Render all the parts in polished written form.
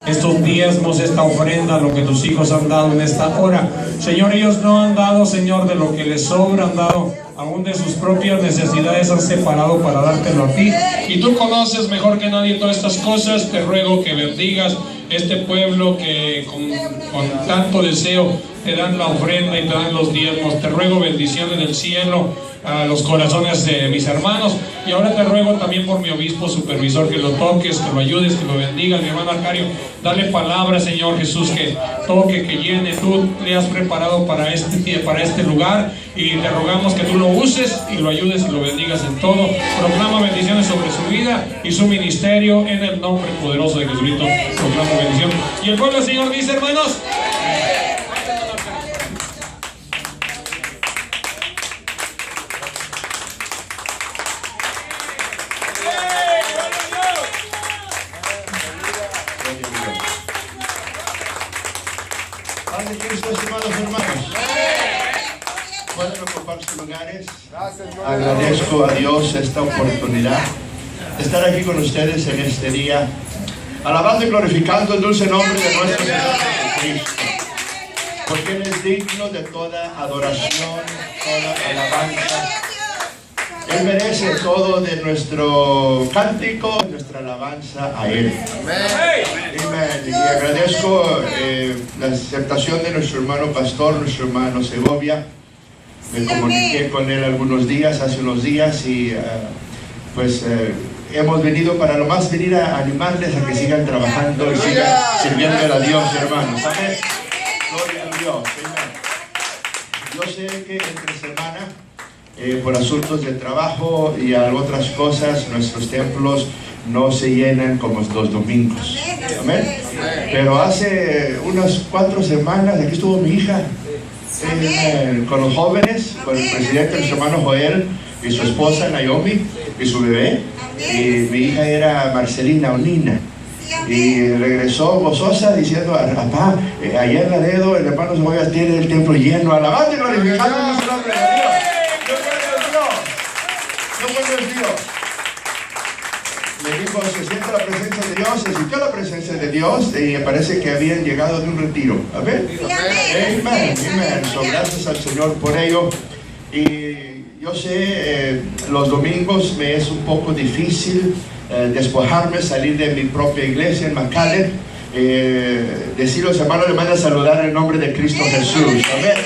estos diezmos, esta ofrenda, lo que tus hijos han dado en esta hora. Señor, ellos no han dado, Señor, de lo que les sobra, han dado aún de sus propias necesidades, han separado para dártelo a ti. Y tú conoces mejor que nadie todas estas cosas. Te ruego que bendigas este pueblo que con tanto deseo te dan la ofrenda y te dan los diezmos. Te ruego bendiciones del cielo a los corazones de mis hermanos. Y ahora te ruego también por mi obispo supervisor, que lo toques, que lo ayudes, que lo bendigas. Mi hermano Arcario, dale palabra, Señor Jesús, que toque, que llene. Tú le has preparado para este lugar, y te rogamos que tú lo uses y lo ayudes y lo bendigas en todo. Proclama bendiciones sobre su vida y su ministerio en el nombre poderoso de Jesucristo. Proclama bendición. Y el pueblo del Señor dice, hermanos, pueden ocupar sus lugares. Agradezco a Dios esta oportunidad de estar aquí con ustedes en este día, alabando y glorificando el dulce nombre de nuestro Señor Jesucristo, porque Él es digno de toda adoración, toda alabanza. Él merece todo de nuestro cántico, nuestra alabanza a Él. Amén. Y agradezco la aceptación de nuestro hermano pastor, nuestro hermano Segovia. Me comuniqué con él hace unos días, y hemos venido para lo más venir a animarles a que sigan trabajando y sigan sirviendo a Dios, hermanos. Amén. Gloria a Dios. Amén. Yo sé que entre semana, por asuntos de trabajo y otras cosas, nuestros templos no se llenan como los domingos. Amén. Pero hace unas 4 semanas, aquí estuvo mi hija, con los jóvenes, con el presidente, nuestro hermano Joel, y su esposa Naomi, y su bebé. Y mi hija era Marcelina o Nina, y regresó gozosa diciendo, papá, ayer en Laredo el hermano Segovia tiene el templo lleno, alabando y glorificando nuestro nombre de Dios. Yo puedo Dios. Me dijo, se siente la presencia de Dios, se sintió la presencia de Dios, y me parece que habían llegado de un retiro. Amén. Amén. Gracias al Señor por ello. Y yo sé, los domingos me es un poco difícil despojarme, salir de mi propia iglesia en McAllen, decir los hermanos le mandan a saludar en el nombre de Cristo Jesús. Amén.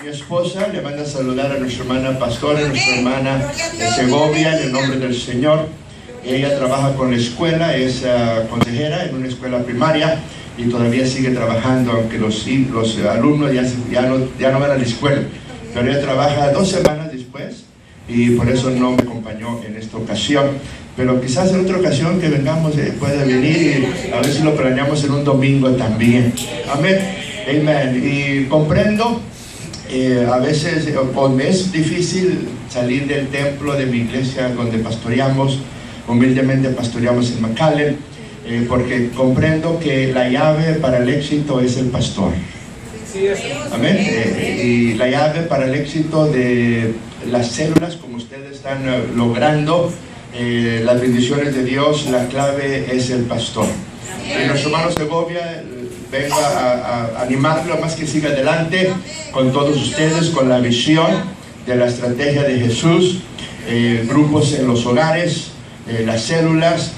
Mi esposa le manda a saludar a nuestra hermana pastora, nuestra hermana Segovia, en el nombre del Señor. Ella trabaja con la escuela, es consejera en una escuela primaria, y todavía sigue trabajando, aunque los alumnos ya no van a la escuela. Pero ella trabaja 2 semanas después, y por eso no me acompañó en esta ocasión. Pero quizás en otra ocasión que vengamos puede venir, y a ver si lo planeamos en un domingo también. Amén. Amén. Y comprendo, a veces me es difícil salir del templo de mi iglesia donde pastoreamos, humildemente pastoreamos en McAllen, porque comprendo que la llave para el éxito es el pastor. Amén. Y la llave para el éxito de las células, como ustedes están logrando, las bendiciones de Dios, la clave es el pastor. Y nuestro hermano Segovia vengo a animarlo más que siga adelante con todos ustedes, con la visión de la estrategia de Jesús, grupos en los hogares, las células,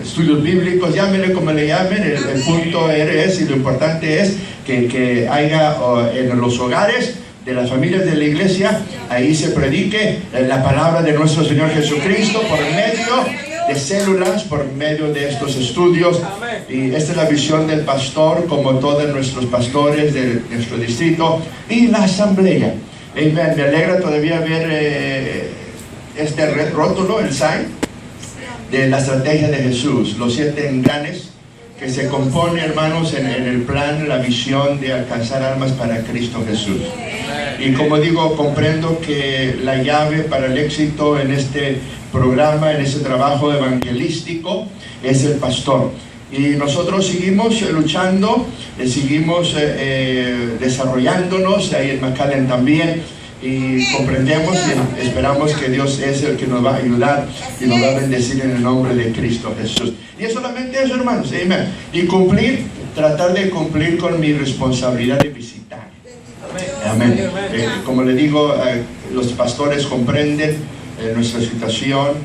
estudios bíblicos, llámenle como le llamen. El punto es, y lo importante es que haya en los hogares de las familias de la iglesia, ahí se predique la palabra de nuestro Señor Jesucristo por medio de células, por medio de estos estudios. Y esta es la visión del pastor, como todos nuestros pastores de nuestro distrito y la asamblea. Amen. Me alegra todavía ver este rótulo, el sign de la estrategia de Jesús, los 7 engranes que se compone, hermanos, en el plan, la visión de alcanzar almas para Cristo Jesús. Y como digo, comprendo que la llave para el éxito en este programa, en este trabajo evangelístico, es el pastor. Y nosotros seguimos luchando, seguimos desarrollándonos, ahí en McAllen también, y comprendemos y esperamos que Dios es el que nos va a ayudar y nos va a bendecir en el nombre de Cristo Jesús. Y es solamente eso, hermanos, amén. Y tratar de cumplir con mi responsabilidad de visitar. Amén. Como le digo, los pastores comprenden nuestra situación.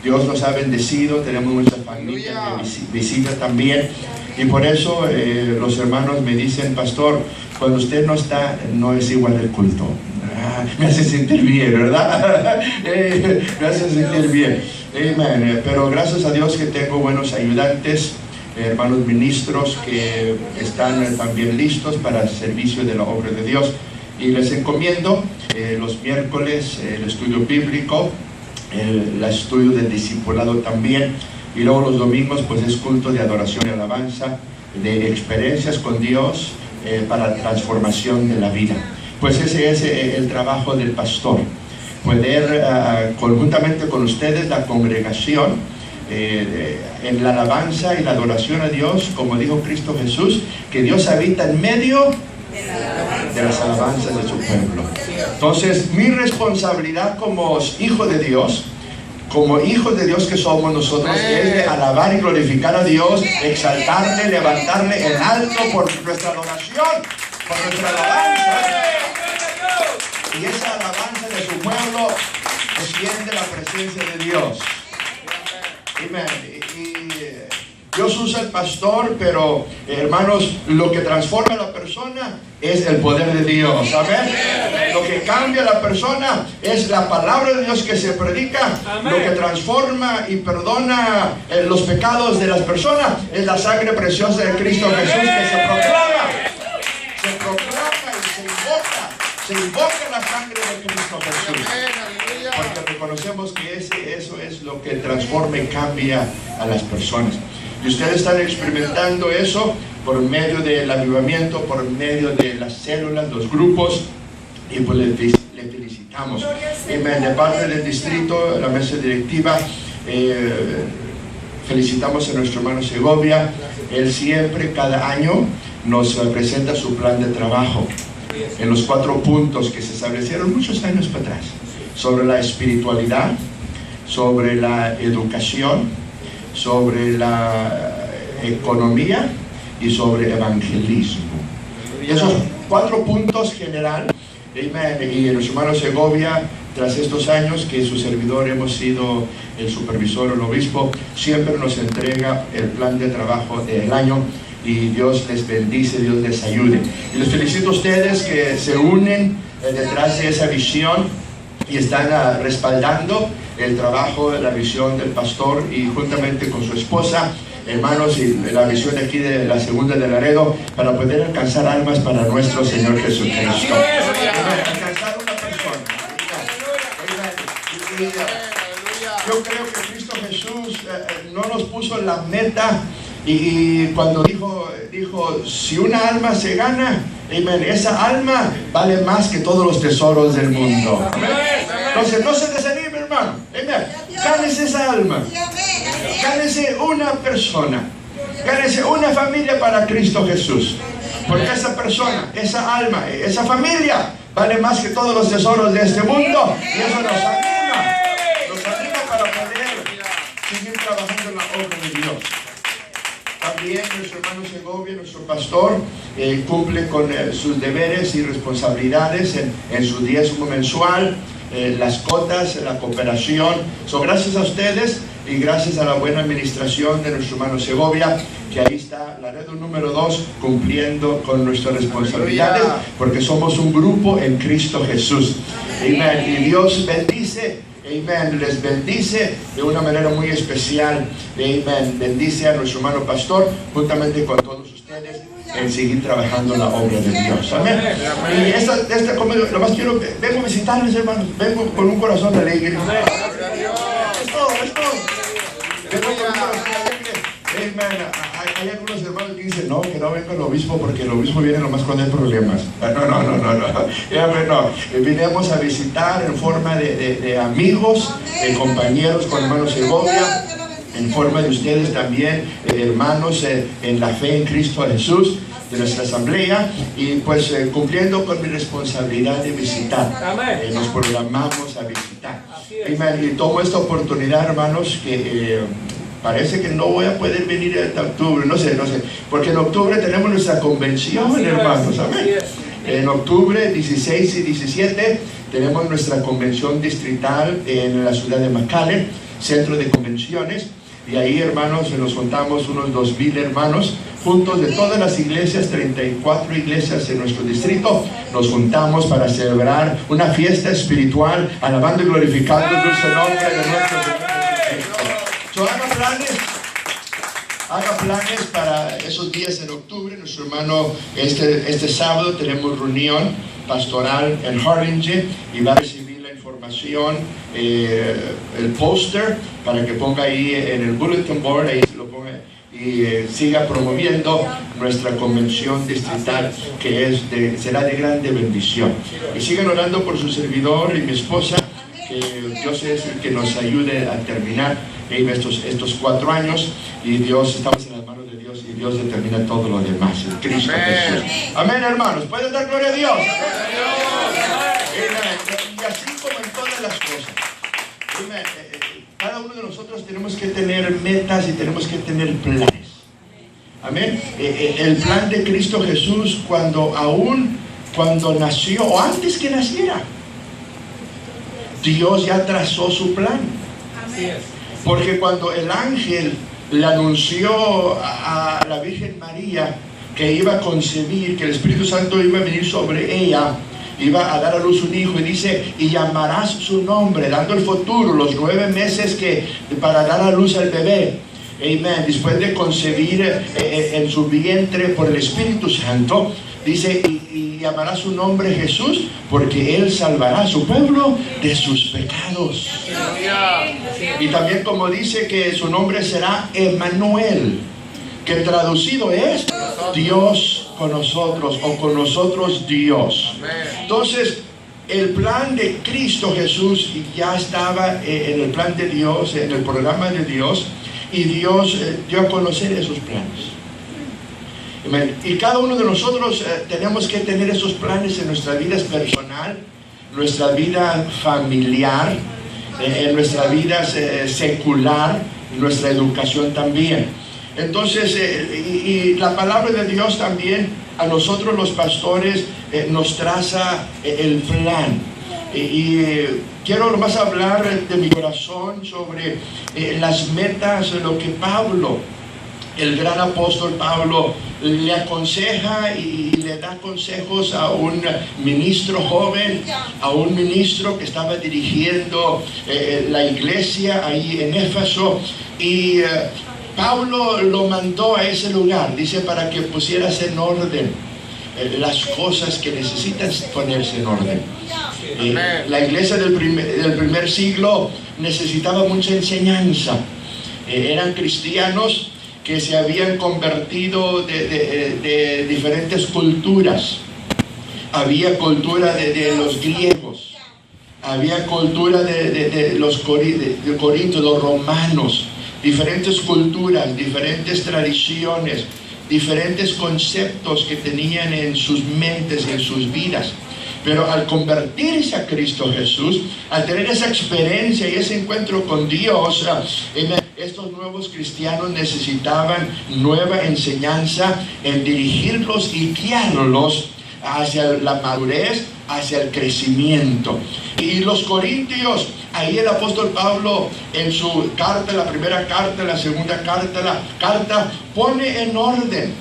Dios nos ha bendecido, tenemos muchas familias de visita también. Y por eso los hermanos me dicen, pastor, cuando usted no está, no es igual el culto. Me hace sentir bien, ¿verdad? Me hace sentir bien. Amen. Pero gracias a Dios que tengo buenos ayudantes, hermanos ministros que están también listos para el servicio de la obra de Dios. Y les encomiendo los miércoles el estudio bíblico, el estudio del discipulado también. Y luego los domingos pues es culto de adoración y alabanza, de experiencias con Dios para transformación de la vida. Pues ese es el trabajo del pastor, poder conjuntamente con ustedes, la congregación, en la alabanza y la adoración a Dios, como dijo Cristo Jesús, que Dios habita en medio de las alabanzas de su pueblo. Entonces mi responsabilidad como hijo de Dios, como hijos de Dios que somos nosotros, es de alabar y glorificar a Dios, exaltarle, levantarle en alto por nuestra adoración, por nuestra alabanza. Y esa alabanza de su pueblo desciende la presencia de Dios. Amén. Y Dios usa el pastor, pero hermanos, lo que transforma a la persona es el poder de Dios. ¿Saben? Lo que cambia a la persona es la palabra de Dios que se predica. Lo que transforma y perdona los pecados de las personas es la sangre preciosa de Cristo Jesús que se proclama. Se proclama y se invoca la sangre de Cristo Jesús. Porque reconocemos que eso es lo que transforma y cambia a las personas. Y ustedes están experimentando eso por medio del avivamiento, por medio de las células, los grupos, y pues le felicitamos. De parte del distrito, la mesa directiva, felicitamos a nuestro hermano Segovia. Él siempre, cada año, nos presenta su plan de trabajo en los 4 puntos que se establecieron muchos años para atrás, sobre la espiritualidad, sobre la educación, sobre la economía y sobre evangelismo. Y esos 4 puntos general, y nuestro hermano Segovia, tras estos años que su servidor hemos sido el supervisor, el obispo, siempre nos entrega el plan de trabajo del año, y Dios les bendice, Dios les ayude. Y les felicito a ustedes que se unen detrás de esa visión y están respaldando el trabajo, la visión del pastor, y juntamente con su esposa, hermanos, y la visión aquí de la segunda de Laredo, para poder alcanzar almas para nuestro Señor Jesucristo. Alcanzar una persona. Yo creo que Cristo Jesús no nos puso la meta, y cuando dijo si una alma se gana, amen, esa alma vale más que todos los tesoros del mundo. Entonces no se desanime, hermano. Gánese esa alma, gánese una persona, gánese una familia para Cristo Jesús, porque esa persona, esa alma, esa familia vale más que todos los tesoros de este mundo, y eso nos anima para poder seguir trabajando en la obra de Dios. También nuestro hermano Segovia, nuestro pastor, cumple con sus deberes y responsabilidades en su diezmo mensual, las cotas, la cooperación. Gracias a ustedes y gracias a la buena administración de nuestro hermano Segovia, que ahí está Laredo número 2, cumpliendo con nuestras responsabilidades, porque somos un grupo en Cristo Jesús. Amén. Y Dios bendice. Amén. Les bendice de una manera muy especial. Amén. Bendice a nuestro hermano pastor, juntamente con todos ustedes, en seguir trabajando en la obra de Dios. Amén. Y esta comida, lo más quiero, vengo a visitarles, hermanos. Vengo con un corazón alegre. Es todo. Vengo con un corazón alegre. Amén. Hay algunos hermanos que dicen, no, que no venga el obispo, porque el obispo viene nomás cuando hay problemas. No. Vinimos a visitar en forma de amigos, de compañeros con hermano Segovia, en forma de ustedes también, hermanos en la fe en Cristo Jesús. nuestra asamblea, y pues cumpliendo con mi responsabilidad de visitar. Nos programamos a visitar. Y tomo esta oportunidad, hermanos, que parece que no voy a poder venir hasta octubre, no sé, porque en octubre tenemos nuestra convención, hermanos, amén. En octubre 16 y 17 tenemos nuestra convención distrital en la ciudad de McAllen, centro de convenciones, y ahí, hermanos, nos juntamos unos 2,000 hermanos juntos de todas las iglesias, 34 iglesias en nuestro distrito. Nos juntamos para celebrar una fiesta espiritual, alabando y glorificando el dulce nombre de nuestro Señor Jesucristo. Haga planes para esos días en octubre. Nuestro hermano, este sábado tenemos reunión pastoral en Harlingen, y va a recibir la información, el póster, para que ponga ahí en el bulletin board, ahí lo ponga, y siga promoviendo nuestra convención distrital, que será de grande bendición. Y sigan orando por su servidor y mi esposa, que Dios es el que nos ayude a terminar estos 4 años, y estamos en las manos de Dios, y Dios determina todo lo demás en Cristo Jesús. Amén, hermanos. ¿Pueden dar gloria a Dios? Y así como en todas las cosas, cada uno de nosotros tenemos que tener metas y tenemos que tener planes. Amén. El plan de Cristo Jesús, cuando nació, o antes que naciera, Dios ya trazó su plan. Así es. Porque cuando el ángel le anunció a la Virgen María que iba a concebir, que el Espíritu Santo iba a venir sobre ella, iba a dar a luz un hijo, y dice, y llamarás su nombre, dando el futuro, los 9 meses para dar a luz al bebé. Amén. Después de concebir en su vientre por el Espíritu Santo, dice, y llamará su nombre Jesús, porque Él salvará a su pueblo de sus pecados. Y también, como dice, que su nombre será Emmanuel, que traducido es Dios con nosotros, o con nosotros Dios. Entonces, el plan de Cristo Jesús ya estaba en el plan de Dios, en el programa de Dios, y Dios dio a conocer esos planes. Y cada uno de nosotros tenemos que tener esos planes en nuestra vida personal, nuestra vida familiar, en nuestra vida secular, nuestra educación también. Entonces, y la palabra de Dios también a nosotros los pastores nos traza el plan. Quiero nomás hablar de mi corazón sobre las metas, lo que Pablo, el gran apóstol Pablo, le aconseja y le da consejos a un ministro joven, a un ministro que estaba dirigiendo la iglesia ahí en Éfeso, y Pablo lo mandó a ese lugar, dice, para que pusieras en orden las cosas que necesitan ponerse en orden. La iglesia del primer siglo necesitaba mucha enseñanza. Eran cristianos que se habían convertido de diferentes culturas. Había cultura de los griegos, había cultura de los corintios, los romanos, diferentes culturas, diferentes tradiciones, diferentes conceptos que tenían en sus mentes y en sus vidas. Pero al convertirse a Cristo Jesús, al tener esa experiencia y ese encuentro con Dios, estos nuevos cristianos necesitaban nueva enseñanza en dirigirlos y guiarlos hacia la madurez, hacia el crecimiento. Y los corintios, ahí el apóstol Pablo en su carta, la primera carta, la segunda carta, pone en orden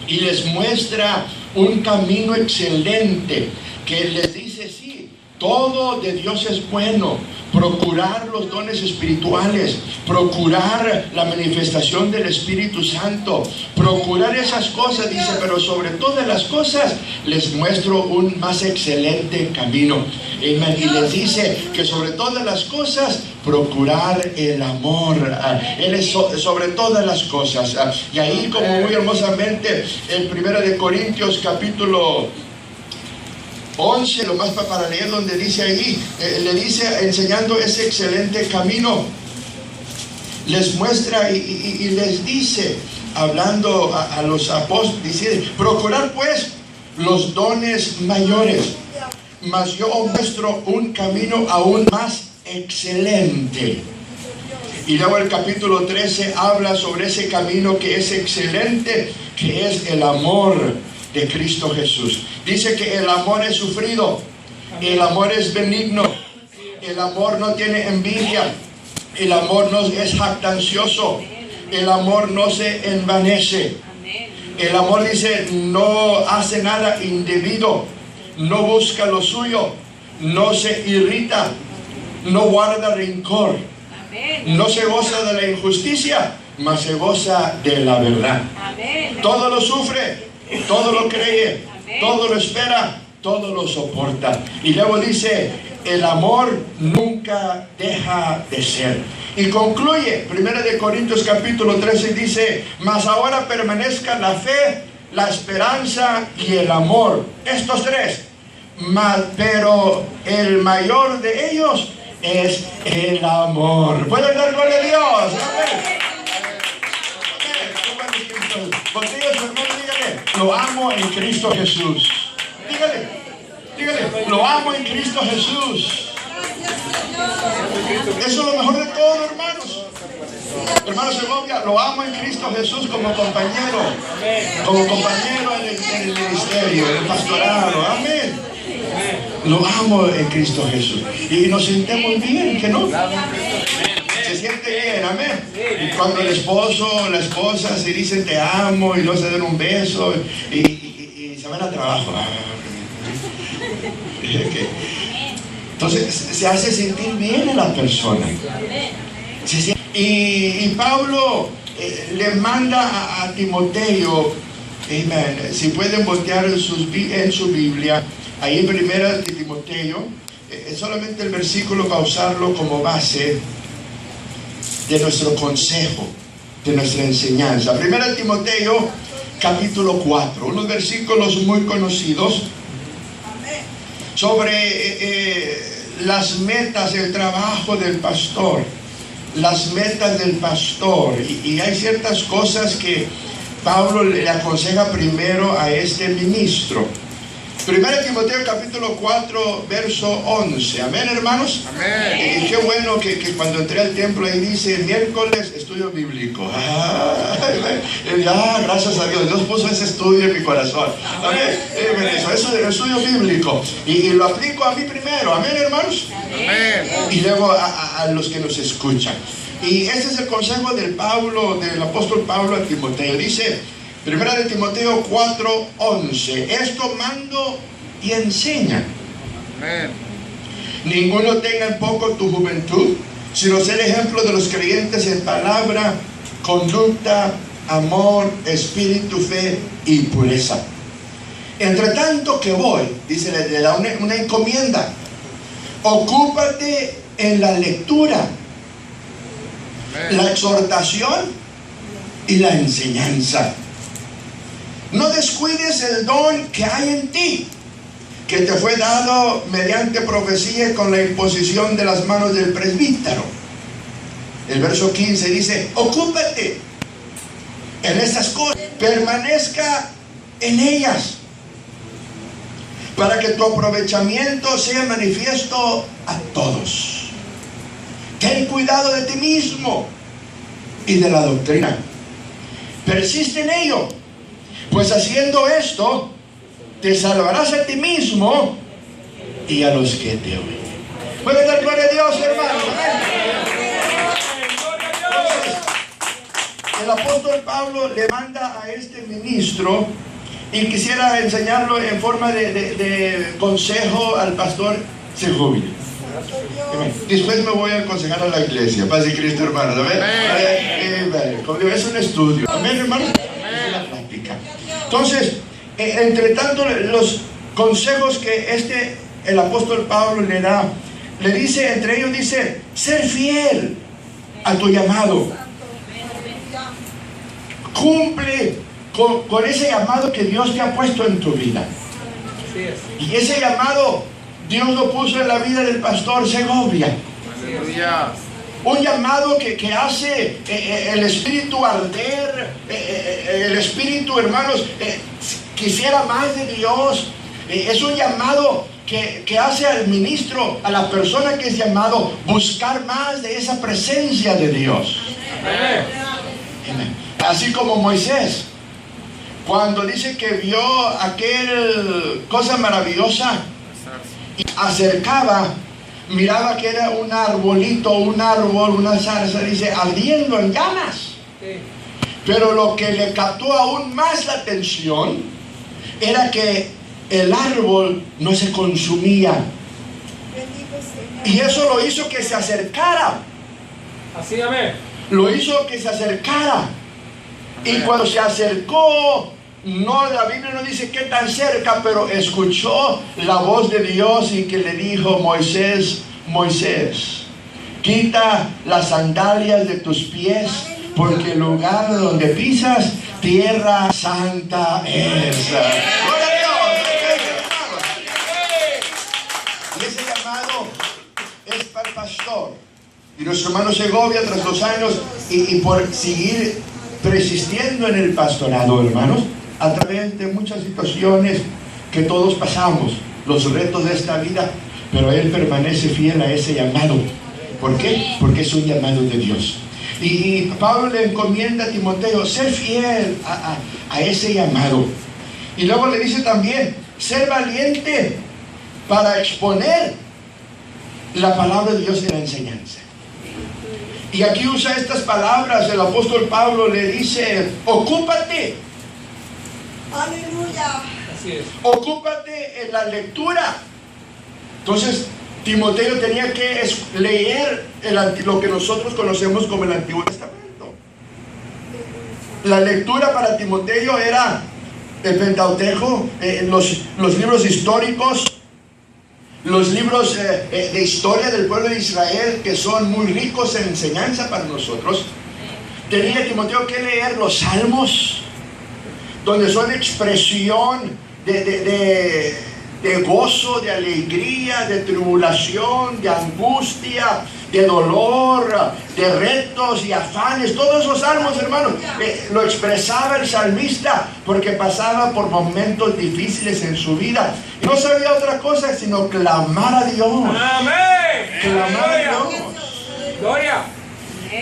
y les muestra un camino excelente, que les dice, sí, todo de Dios es bueno, procurar los dones espirituales, procurar la manifestación del Espíritu Santo, procurar esas cosas, dice, pero sobre todas las cosas les muestro un más excelente camino. Y les dice que sobre todas las cosas procurar el amor. Él es sobre todas las cosas. Y ahí, como muy hermosamente, en 1 Corintios capítulo 11, lo más para leer, donde dice ahí, le dice, enseñando ese excelente camino, les muestra y les dice hablando a los apóstoles, dice: procurar pues los dones mayores, mas yo os muestro un camino aún más excelente. Y luego el capítulo 13 habla sobre ese camino que es excelente, que es el amor de Cristo Jesús. Dice que el amor es sufrido, el amor es benigno, el amor no tiene envidia, el amor no es jactancioso, el amor no se envanece. El amor, dice, no hace nada indebido, no busca lo suyo, no se irrita, no guarda rencor, no se goza de la injusticia, mas se goza de la verdad. Todo lo sufre, todo lo cree, todo lo espera, todo lo soporta. Y luego dice: el amor nunca deja de ser. Y concluye 1 Corintios capítulo 13, dice: mas ahora permanezca la fe, la esperanza y el amor. Estos tres. Pero el mayor de ellos es el amor. ¿Pueden dar gloria a Dios? Amén. Voltea a su hermano, dígale: lo amo en Cristo Jesús. Dígale, lo amo en Cristo Jesús. Eso es lo mejor de todo, hermanos. Hermano Segovia, lo amo en Cristo Jesús como compañero en el ministerio, en el pastorado. Amén. Lo amo en Cristo Jesús. Y nos sentimos bien, ¿que no? Se siente bien, amén. Y cuando el esposo o la esposa se dicen te amo y luego se dan un beso y se van al trabajo. Entonces se hace sentir bien a la persona. Y Pablo le manda a Timoteo, amen, si pueden voltear en su Biblia, ahí en 1 Timoteo, solamente el versículo para usarlo como base de nuestro consejo, de nuestra enseñanza. 1 Timoteo capítulo 4, unos versículos muy conocidos sobre las metas del trabajo del pastor, las metas del pastor. Y hay ciertas cosas que Pablo le aconseja primero a este ministro. 1 Timoteo capítulo 4 verso 11. Amén, hermanos. Amén. Y qué bueno que cuando entré al templo ahí dice miércoles estudio bíblico. Gracias a Dios, Dios puso ese estudio en mi corazón. Amén. Eso es estudio bíblico y lo aplico a mí primero. Amén, hermanos. Amén. Y luego a los que nos escuchan. Y ese es el consejo del apóstol Pablo a Timoteo. Dice 1 Timoteo 4:11: esto mando y enseña. Amén. Ninguno tenga en poco tu juventud, sino ser ejemplo de los creyentes en palabra, conducta, amor, espíritu, fe y pureza. Entre tanto que voy, dice, le da una encomienda: ocúpate en la lectura, la exhortación y la enseñanza. No descuides el don que hay en ti, que te fue dado mediante profecía con la imposición de las manos del presbítero. El verso 15 dice: ocúpate en estas cosas, permanezca en ellas, para que tu aprovechamiento sea manifiesto a todos. Ten cuidado de ti mismo y de la doctrina. Persiste en ello, pues haciendo esto te salvarás a ti mismo y a los que te oyen. ¿Puede dar gloria a Dios, hermano? El apóstol Pablo le manda a este ministro, y quisiera enseñarlo en forma de consejo al pastor Segovia. Después me voy a aconsejar a la iglesia. Paz y Cristo, hermanos. Es un estudio. Amén, hermanos. Es una práctica. Entonces, entre tanto, los consejos que el apóstol Pablo le da, le dice, entre ellos dice: ser fiel a tu llamado. Cumple con ese llamado que Dios te ha puesto en tu vida. Y ese llamado Dios lo puso en la vida del pastor Segovia. Un llamado que hace el espíritu arder, el Espíritu, hermanos, quisiera más de Dios. Es un llamado que hace al ministro, a la persona que es llamado, buscar más de esa presencia de Dios. Amén. Así como Moisés, cuando dice que vio aquel cosa maravillosa y acercaba, miraba que era un arbolito, un árbol, una zarza, dice, ardiendo en llamas. Pero lo que le captó aún más la atención era que el árbol no se consumía. Y eso lo hizo que se acercara. Así, amén. Lo hizo que se acercara. Y cuando se acercó, no, la Biblia no dice qué tan cerca, pero escuchó la voz de Dios y que le dijo, Moisés, Moisés, quita las sandalias de tus pies, porque el lugar donde pisas, tierra santa es. ¡Gloria a Dios! Y ese llamado es para el pastor. Y nuestro hermano Segovia, tras 2 años, y por seguir persistiendo en el pastorado, hermanos, a través de muchas situaciones que todos pasamos, los retos de esta vida, pero él permanece fiel a ese llamado. ¿Por qué? Porque es un llamado de Dios. Y Pablo le encomienda a Timoteo ser fiel a ese llamado. Y luego le dice también, ser valiente para exponer la palabra de Dios en la enseñanza. Y aquí usa estas palabras, el apóstol Pablo le dice, ocúpate. Aleluya. Así es. Ocúpate en la lectura. Entonces, Timoteo tenía que leer lo que nosotros conocemos como el Antiguo Testamento. La lectura para Timoteo era el Pentateuco, los libros históricos, los libros de historia del pueblo de Israel, que son muy ricos en enseñanza para nosotros. Tenía Timoteo que leer los salmos, donde son expresión de gozo, de alegría, de tribulación, de angustia, de dolor, de retos y afanes. Todos esos salmos, hermanos, lo expresaba el salmista porque pasaba por momentos difíciles en su vida. Y no sabía otra cosa sino clamar a Dios. Amén. Clamar a Dios. Gloria.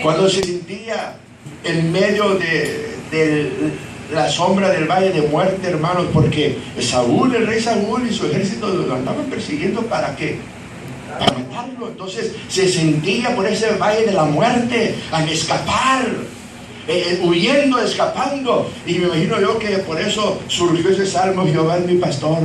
Cuando se sentía en medio de la sombra del valle de muerte, hermanos, porque Saúl, el rey Saúl y su ejército lo andaban persiguiendo para matarlo. Entonces se sentía por ese valle de la muerte, al escapar, huyendo, escapando. Y me imagino yo que por eso surgió ese salmo, Jehová es mi pastor,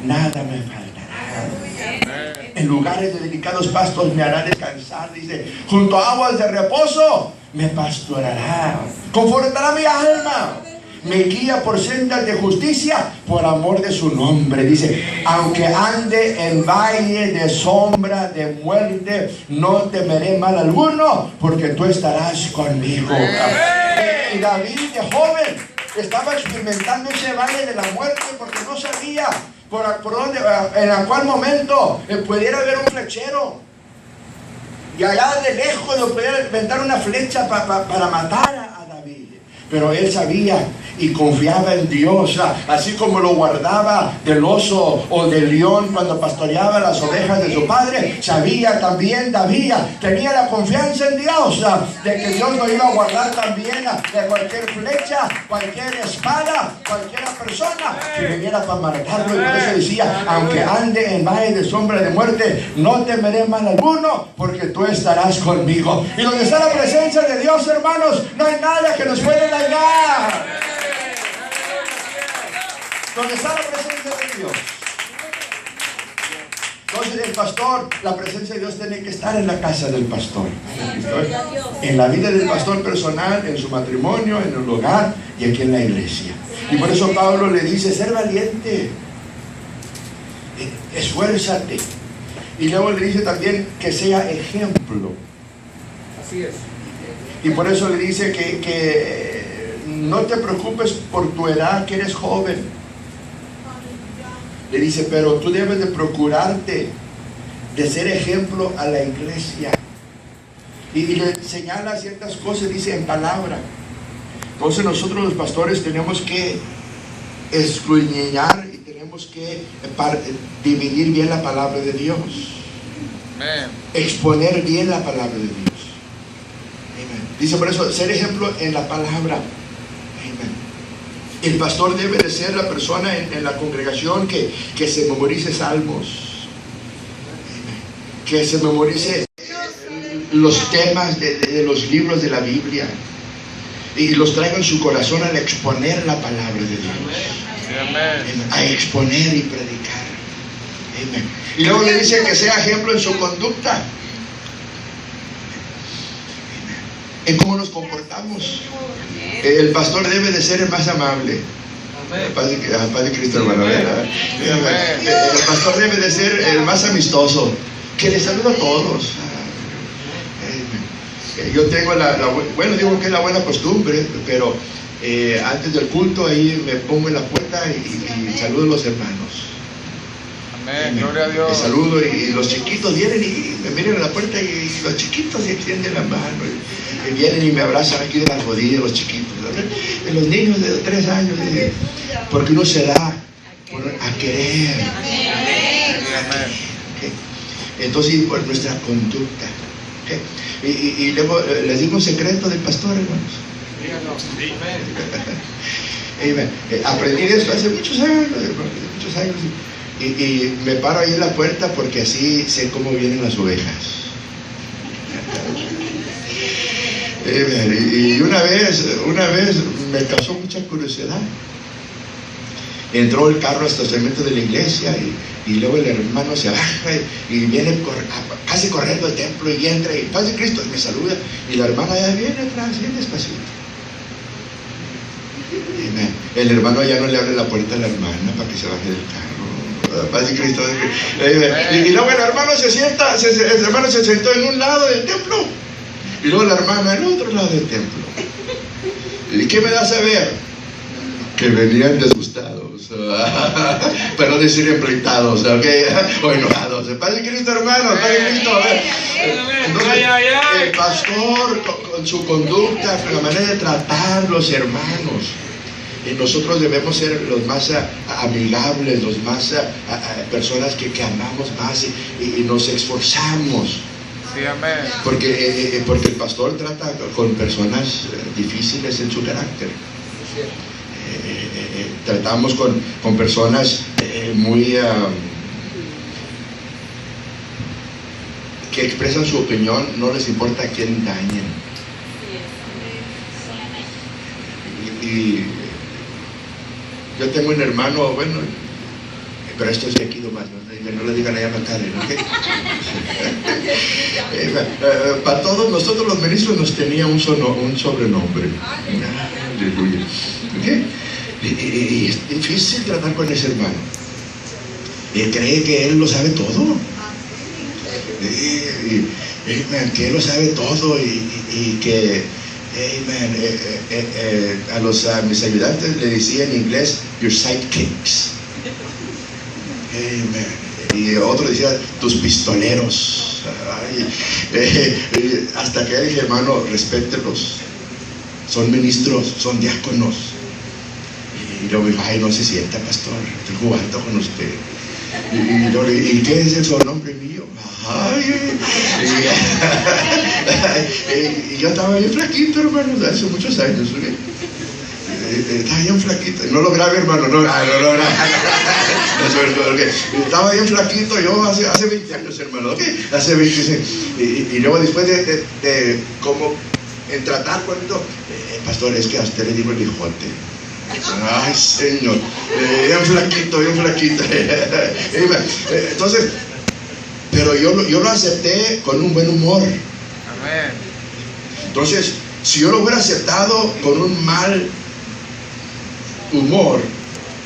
nada me faltará. En lugares de delicados pastos me hará descansar, dice, junto a aguas de reposo me pastorará, confortará mi alma. Me guía por sendas de justicia por amor de su nombre. Dice, aunque ande en valle de sombra de muerte, no temeré mal alguno, porque tú estarás conmigo. Y David, de joven, estaba experimentando ese valle de la muerte porque no sabía por dónde, en cuál momento pudiera haber un flechero. Y allá de lejos le pudiera inventar una flecha para matar a David. Pero él sabía y confiaba en Dios, así como lo guardaba del oso o del león cuando pastoreaba las ovejas de su padre. Sabía también David, tenía la confianza en Dios, de que Dios lo iba a guardar también de cualquier flecha, cualquier espada, cualquier persona que viniera para matarlo. Y por eso decía, aunque ande en valle de sombra de muerte, no temeré mal alguno, porque tú estarás conmigo. Y donde está la presencia de Dios, hermanos, no hay nada que nos pueda engañar. Donde está la presencia de Dios. Entonces el pastor, la presencia de Dios tiene que estar en la casa del pastor. En la vida del pastor personal, en su matrimonio, en el hogar y aquí en la iglesia. Y por eso Pablo le dice, ser valiente, esfuérzate. Y luego le dice también que sea ejemplo. Así es. Y por eso le dice que no te preocupes por tu edad, que eres joven. Le dice, pero tú debes de procurarte de ser ejemplo a la iglesia. Y le señala ciertas cosas, dice en palabra. Entonces nosotros los pastores tenemos que escudriñar y tenemos que dividir bien la palabra de Dios. Amén. Exponer bien la palabra de Dios. Amén. Dice por eso, ser ejemplo en la palabra. Amén. El pastor debe de ser la persona en la congregación que se memorice salmos. Amén. Que se memorice los temas de los libros de la Biblia. Y los traiga en su corazón al exponer la palabra de Dios. Amén. A exponer y predicar. Amén. Y luego le dice que sea ejemplo en su conducta. En cómo nos comportamos. El pastor debe de ser el más amable. Paz de Cristo, hermano. El pastor debe de ser el más amistoso, que le saluda a todos. Yo tengo bueno, digo que es la buena costumbre, pero antes del culto ahí me pongo en la puerta y saludo a los hermanos. Amén, gloria a Dios. Les saludo y los chiquitos vienen y me miran a la puerta y los chiquitos se extienden la mano y vienen y me abrazan aquí de las rodillas, los chiquitos, ¿verdad? Los niños de 3 años, porque uno se da a querer. ¿Okay? Entonces, por nuestra conducta. ¿Okay? Y luego les digo un secreto del pastor, hermanos. Aprendí esto hace muchos años, y me paro ahí en la puerta porque así sé cómo vienen las ovejas. Y una vez me causó mucha curiosidad. Entró el carro al estacionamiento de la iglesia y luego el hermano se baja y viene casi corriendo al templo y entra y paz de Cristo y me saluda y la hermana ya viene atrás, bien despacito. El hermano ya no le abre la puerta a la hermana para que se baje del carro. Paz de Cristo. Y luego el hermano se sentó en un lado del templo y luego la hermana en otro lado del templo. ¿Y qué me da a saber? Que venían disgustados, pero decir empleitados, ¿okay? O enojados. Paz de Cristo, hermano, paz de Cristo. Entonces, el pastor con su conducta, con la manera de tratar los hermanos, y nosotros debemos ser los más amigables, los más personas que amamos más y nos esforzamos. Sí, amén. Porque el pastor trata con personas difíciles en su carácter. Tratamos con personas muy que expresan su opinión, no les importa a quién dañen. Y yo tengo un hermano, bueno, pero esto es de aquí nomás, no le digan allá a Karen, ¿ok? Para todos nosotros los ministros nos tenía un sobrenombre. Aleluya. ¿Okay? Y es difícil tratar con ese hermano. Cree que él lo sabe todo. Que él lo sabe todo y que a mis ayudantes le decía en inglés, your sidekicks. Y otro decía, tus pistoleros. Hasta que dije, hermano, respételos. Son ministros, son diáconos. Y luego dijo, ay, no se sienta, pastor, estoy jugando con usted. ¿Y qué es el sobrenombre mío? Y yo estaba bien flaquito, hermano, hace muchos años. Estaba bien flaquito. No lo grabe, hermano, no grabe. Estaba bien flaquito yo hace 20 años, hermano. ¿Okay? Hace 20 y luego después de como en tratar con esto, pastor, es que a usted le digo el hijote. Ay, Señor, bien flaquito. Entonces, pero yo lo acepté con un buen humor. Amén. Entonces, si yo lo hubiera aceptado con un mal humor,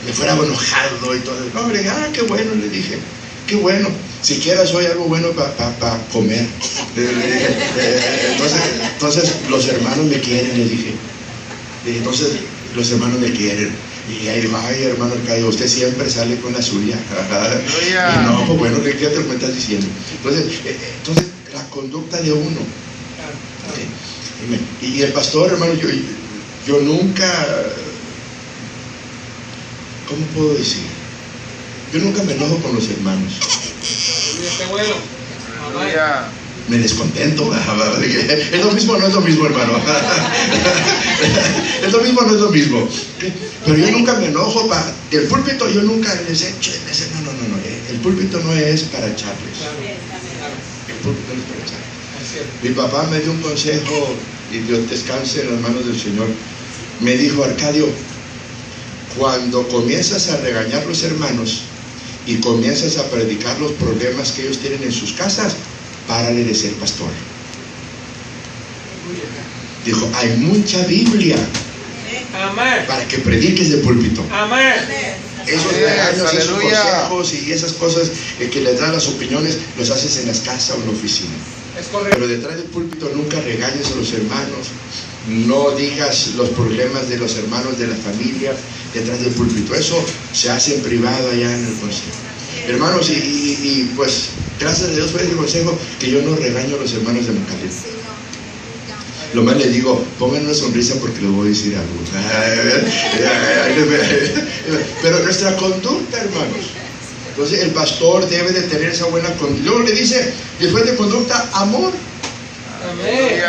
me fuera enojado y todo. No, le dije, qué bueno, le dije, qué bueno. Siquiera soy algo bueno para comer. Entonces, los hermanos me quieren, le dije. Entonces, los hermanos me quieren. Y ahí dijo, ay, hermano Arcadio, usted siempre sale con la suya. Y no, pues bueno, ¿qué te lo estás diciendo? Entonces, la conducta de uno. Y el pastor, hermano, yo nunca, ¿cómo puedo decir? Yo nunca me enojo con los hermanos. Aleluya. Me descontento. Es lo mismo, no es lo mismo, hermano. Es lo mismo, no es lo mismo. Pero yo nunca me enojo. Del púlpito yo nunca les he hecho. No. El púlpito no es para echarles. El púlpito no es para echarles. Mi papá me dio un consejo, y Dios descanse en las manos del Señor. Me dijo: Arcadio, cuando comienzas a regañar a los hermanos y comienzas a predicar los problemas que ellos tienen en sus casas, párale de ser pastor. Dijo: hay mucha Biblia para que prediques de púlpito. Esos regaños, esos consejos y esas cosas que les dan las opiniones, los haces en las casas o en la oficina. Pero detrás del púlpito nunca regañes a los hermanos, no digas los problemas de los hermanos de la familia detrás del púlpito. Eso se hace en privado allá en el consejo. Hermanos, y pues gracias a Dios fue ese consejo que yo no regaño a los hermanos de Macalén. Lo más les digo: pongan una sonrisa porque les voy a decir algo. Pero nuestra conducta, hermanos. Entonces el pastor debe de tener esa buena conducta. Luego le dice, después de conducta, amor. Amén.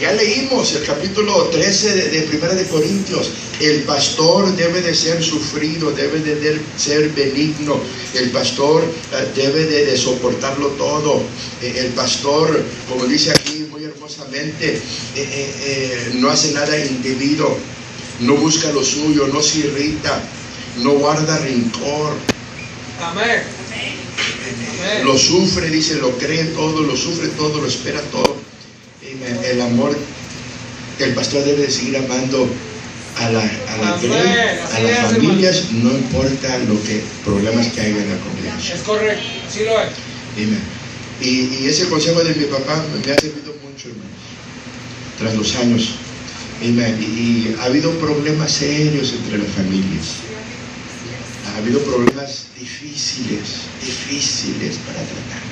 Ya leímos el capítulo 13 de 1 de Corintios. El pastor debe de ser sufrido, debe de ser benigno. El pastor debe de soportarlo todo. El pastor, como dice aquí muy hermosamente, no hace nada indebido, no busca lo suyo, no se irrita, no guarda rencor. Amén. Lo sufre, dice, lo cree todo, lo sufre todo, lo espera todo. El amor, el pastor debe de seguir amando a la grey, a las familias, no importa problemas que haya en la congregación. Es correcto, sí lo es. Y ese consejo de mi papá me ha servido mucho, hermanos, tras los años. Y ha habido problemas serios entre las familias. Ha habido problemas difíciles para tratar.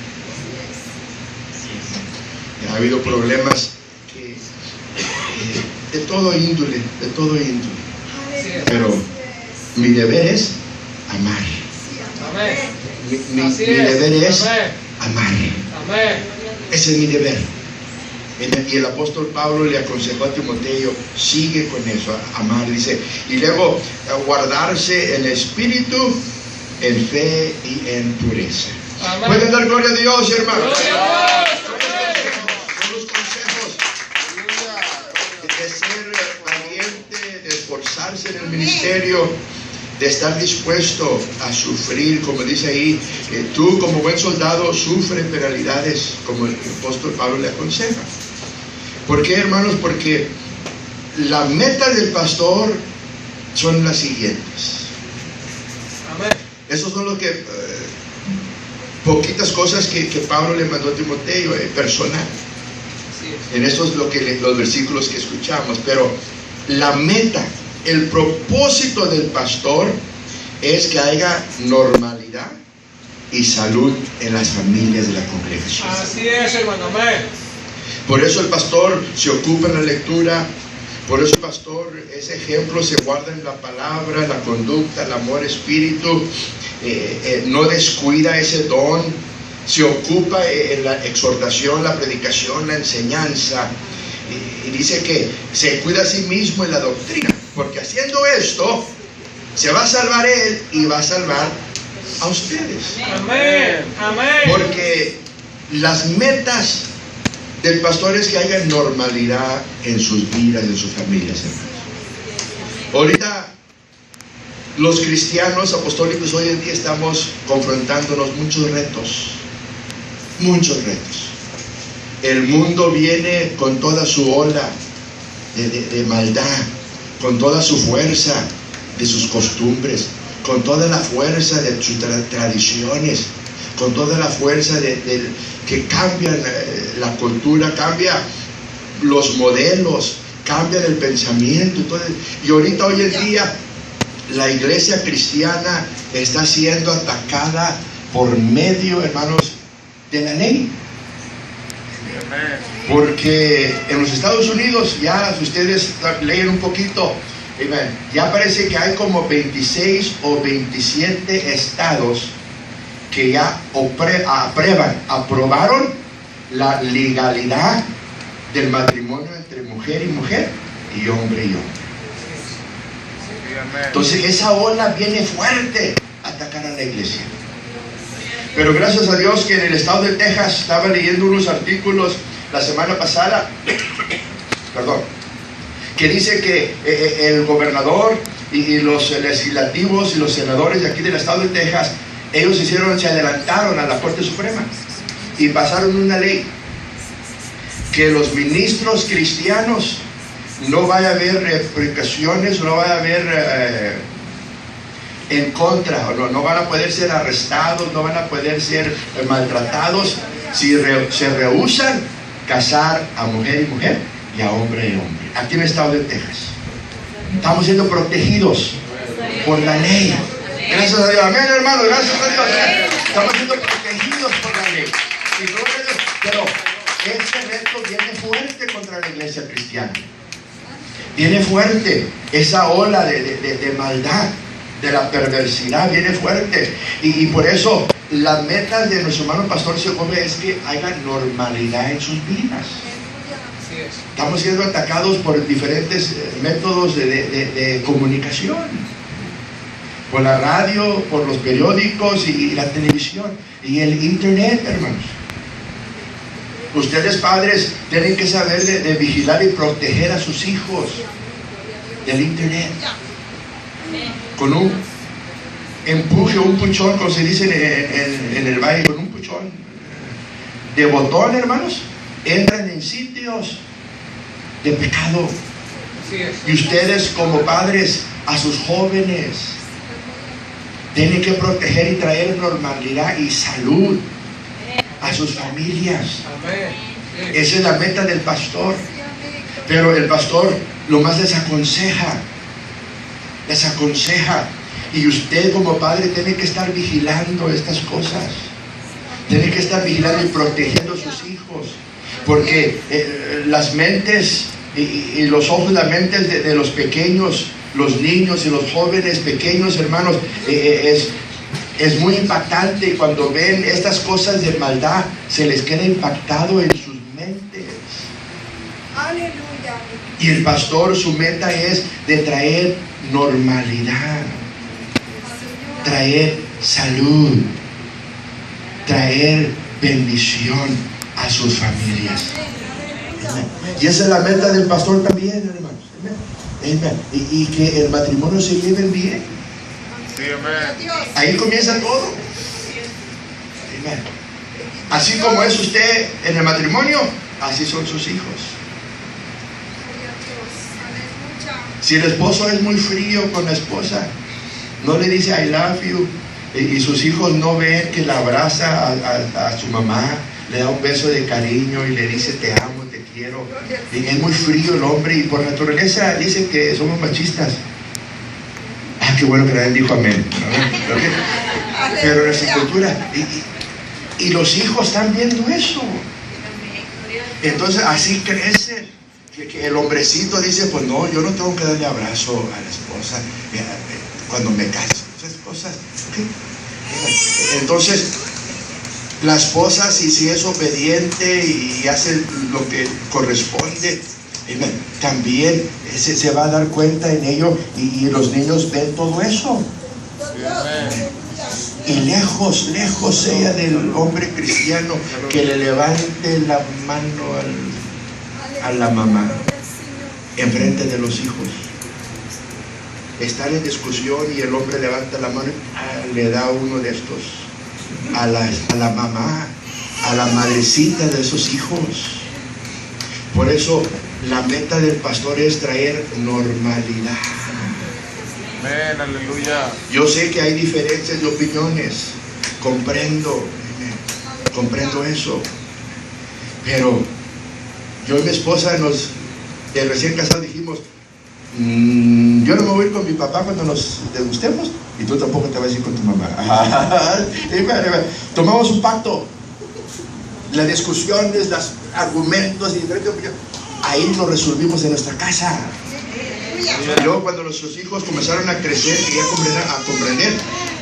Ha habido problemas de todo índole, pero mi deber es amar. Mi deber es amar. Ese es mi deber. Y el apóstol Pablo le aconsejó a Timoteo: sigue con eso, amar, dice. Y luego guardarse en espíritu, en fe y en pureza. ¿Pueden dar gloria a Dios, hermanos? De ser valiente, de esforzarse en el ministerio, de estar dispuesto a sufrir, como dice ahí, tú como buen soldado sufre penalidades, como el apóstol Pablo le aconseja. ¿Por qué, hermanos? Porque la meta del pastor son las siguientes. Esos son los que poquitas cosas que Pablo le mandó a Timoteo, personal. En eso es los versículos que escuchamos. Pero la meta, el propósito del pastor es que haya normalidad y salud en las familias de la congregación. Así es, hermano. Amén. Por eso el pastor se ocupa en la lectura. Por eso el pastor, ese ejemplo se guarda en la palabra, la conducta, el amor, espíritu. No descuida ese don. Se ocupa en la exhortación, la predicación, la enseñanza. Y dice que se cuida a sí mismo en la doctrina. Porque haciendo esto, se va a salvar él y va a salvar a ustedes. Amén. Porque las metas del pastor es que haya normalidad en sus vidas, en sus familias, hermanos. Ahorita los cristianos apostólicos hoy en día estamos confrontándonos muchos retos. El mundo viene con toda su ola de maldad, con toda su fuerza de sus costumbres, con toda la fuerza de sus tradiciones, con toda la fuerza que cambian la cultura, cambia los modelos, cambia el pensamiento. Y ahorita, hoy en día, la iglesia cristiana está siendo atacada por medio, hermanos, de la ley. Porque en los Estados Unidos, ya si ustedes leen un poquito, ya parece que hay como 26 o 27 estados que ya aprobaron la legalidad del matrimonio entre mujer y mujer y hombre y hombre. Entonces esa ola viene fuerte a atacar a la iglesia. Pero gracias a Dios que en el estado de Texas estaba leyendo unos artículos la semana pasada, que dice que el gobernador y los legislativos y los senadores de aquí del estado de Texas, ellos se adelantaron a la Corte Suprema y pasaron una ley que los ministros cristianos no vaya a haber repercusiones, no vaya a haber en contra, no van a poder ser arrestados, no van a poder ser maltratados si se rehúsan casar a mujer y mujer y a hombre y hombre. Aquí en el estado de Texas estamos siendo protegidos por la ley. Gracias a Dios, amén, hermano, gracias a Dios. Estamos siendo protegidos por la ley. Pero este reto viene fuerte contra la iglesia cristiana. Viene fuerte esa ola de maldad, de la perversidad, viene fuerte. Y por eso la meta de nuestro hermano Pastor Segovia es que haya normalidad en sus vidas. Estamos siendo atacados por diferentes métodos de comunicación, por la radio, por los periódicos y la televisión y el internet, hermanos. Ustedes padres tienen que saber de vigilar y proteger a sus hijos del internet. Con un empuje, un puchón, como se dice en el baile, con un puchón de botón, hermanos, entran en sitios de pecado. Y ustedes como padres a sus jóvenes tienen que proteger y traer normalidad y salud a sus familias. Esa es la meta del pastor. Pero el pastor lo más les aconseja, y usted como padre tiene que estar vigilando estas cosas, tiene que estar vigilando y protegiendo a sus hijos, porque las mentes y los ojos, las mentes de los pequeños, los niños y los jóvenes pequeños, hermanos, es muy impactante. Y cuando ven estas cosas de maldad, se les queda impactado en sus mentes. Aleluya. Y el pastor, su meta es de traer normalidad, traer salud, traer bendición a sus familias. Amén. Y esa es la meta del pastor también, hermanos. Amén. Y que el matrimonio se lleve bien. Sí, amén. Ahí comienza todo. Amén. Así como es usted en el matrimonio, así son sus hijos. Si el esposo es muy frío con la esposa, no le dice I love you, y sus hijos no ven que la abraza a su mamá, le da un beso de cariño y le dice te amo, te quiero, y es muy frío el hombre, y por naturaleza dicen que somos machistas. Ah, qué bueno que nadie dijo amén, ¿no? Pero en nuestra cultura, y los hijos están viendo eso. Entonces así crecen. Que el hombrecito dice, pues no, yo no tengo que darle abrazo a la esposa cuando me caso, esas cosas. Entonces la esposa, si es obediente y hace lo que corresponde, también se va a dar cuenta en ello, y los niños ven todo eso. Y lejos sea del hombre cristiano que le levante la mano a la mamá enfrente de los hijos. Están en discusión y el hombre levanta la mano y le da uno de estos a la mamá, a la madrecita de esos hijos. Por eso la meta del pastor es traer normalidad. Amén, aleluya. Yo sé que hay diferencias de opiniones, comprendo eso, pero yo y mi esposa de recién casados dijimos, yo no me voy a ir con mi papá cuando nos degustemos, y tú tampoco te vas a ir con tu mamá. Tomamos un pacto. las discusiones, los argumentos y diferentes opiniones, ahí lo resolvimos en nuestra casa. Y luego cuando nuestros hijos comenzaron a crecer y a comprender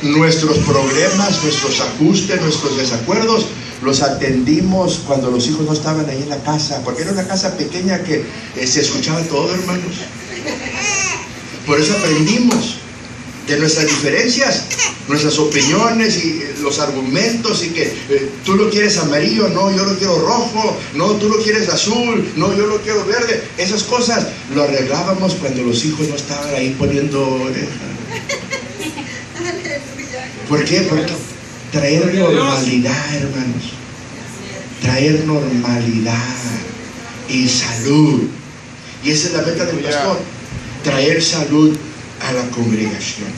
nuestros problemas, nuestros ajustes, nuestros desacuerdos, los atendimos cuando los hijos no estaban ahí en la casa, porque era una casa pequeña que se escuchaba todo, hermanos. Por eso aprendimos de nuestras diferencias, nuestras opiniones y los argumentos, y que tú lo quieres amarillo, no, yo lo quiero rojo, no, tú lo quieres azul, no, yo lo quiero verde. Esas cosas lo arreglábamos cuando los hijos no estaban ahí poniendo ¿por qué? Porque traer normalidad, hermanos, traer normalidad y salud, y esa es la meta del pastor, traer salud a la congregación.